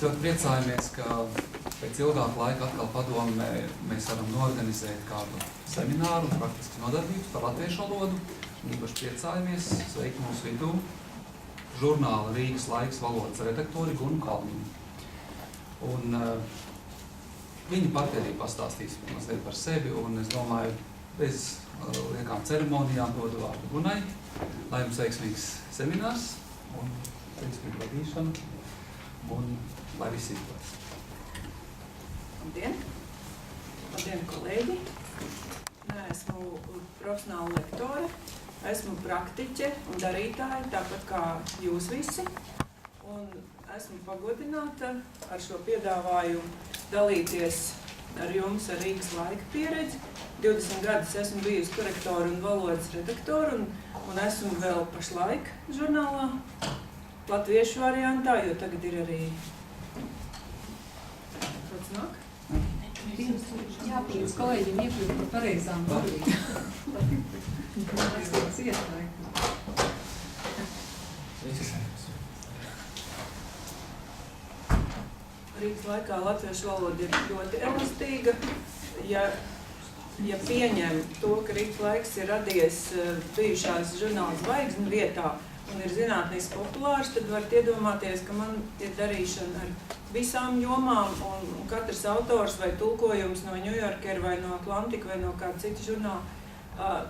ļoti priecājamies, ka pēc ilgāka laika atkal padomē mēs varam norganizēt kādu semināru un praktiski nodarbības par latviešu valodu. Īpaši priecājamies sveikt mūsu vidū žurnāla Rīgas laiks valodas redaktori Gunu Kalniņu. Un viņi pati arī pastāstīs mazliet par sevi, un es domāju, bez liekām ceremonijām dodu vārdu Gunai, lai jums veiksmīgs seminārs un veiksmīga vadīšana, un lai viss izdodas. Labdien! Labdien, kolēģi! Esmu profesionāla lektore, esmu praktiķe un darītāja, tāpat kā jūs visi. Un esmu pagodināta ar šo piedāvājumu dalīties ar jums ar Rīgas laika pieredzi. 20 gadus esmu bijusi korektora un valodas redaktora, un esmu vēl pašlaik žurnālā latviešu variantā, jo tagad ir arī... Kāds nāk? Jāpalīdz kolēģiem iekļūt par pareizām valodas. Tas ieslēgt. Rīgas laikā latviešu valoda ir ļoti elastīga. Ja pieņem to, ka Rīgas laiks ir radies bijušās žurnāla zvaigzņu vietā un ir zinātniski populārs, tad varat iedomāties, ka man ir darīšana ar visām jomām, un katrs autors vai tulkojums no New Yorker vai no Atlantika vai no kāda cita žurnāla,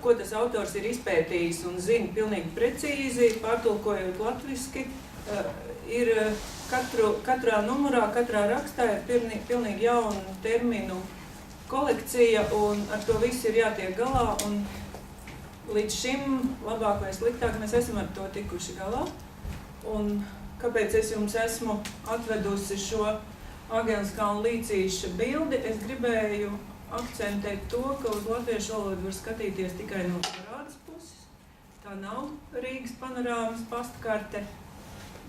ko tas autors ir izpētījis un zina pilnīgi precīzi, pārtulkojot latviski, ir katrā numurā, katrā rakstā ir pilnīgi jaunu terminu kolekcija, un ar to visu ir jātiek galā, un līdz šim, labāk vai sliktāk, mēs esam ar to tikuši galā. Un kāpēc es jums esmu atvedusi šo Agenskalna līcīša bildi? Es gribēju akcentēt to, ka uz latviešu valodu var skatīties tikai no parādas puses. Tā nav Rīgas panorāmas pastkarte,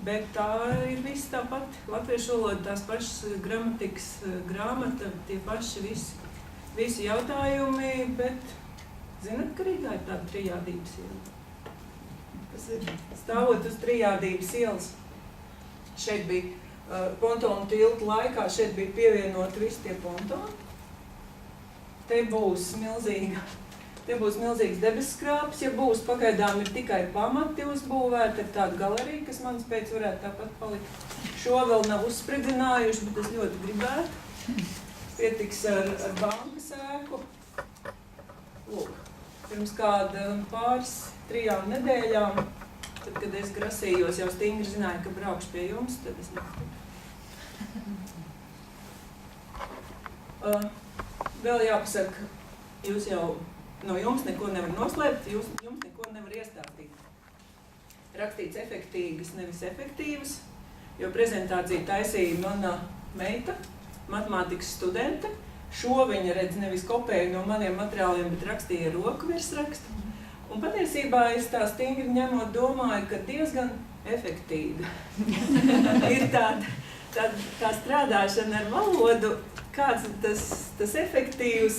bet tā ir viss tāpat. Latviešu valoda, tās pašas gramatikas grāmata, tie paši visi jautājumi, bet zinat, ka Rīgā ir tāda trijādības iela? Tas ir stāvot uz trijādības ielas. Šeit bija pontonu tiltu laikā, šeit bija pievienoti visi tie pontoni. Te būs milzīgs debesskrāps, ja būs pagaidām ir tikai pamati uzbūvēti, ir tāda galerija, kas man spēc varētu tāpat palikt. Šo vēl nav uzspridzinājuši, bet es ļoti gribētu. Pietiks ar bankas ēku. Lūk, pirms kāda pāris 3 nedēļām, tad, kad es grasījos, jau stingri zināju, ka braukšu pie jums, tad es netiku. Vēl jāpasaka, jūs jau no jums neko nevar noslēpt, jums neko nevar iestāstīt. Rakstīts efektīgas, nevis efektīvas, jo prezentāciju taisīja mana meita, matemātikas studente. Šo viņa redz nevis kopēju no maniem materiāliem, bet rakstīja roku virsrakstu. Un patiesībā es tā stingri ņemot domāju, ka diezgan efektīga ir tā strādāšana ar valodu, kāds tas efektīvs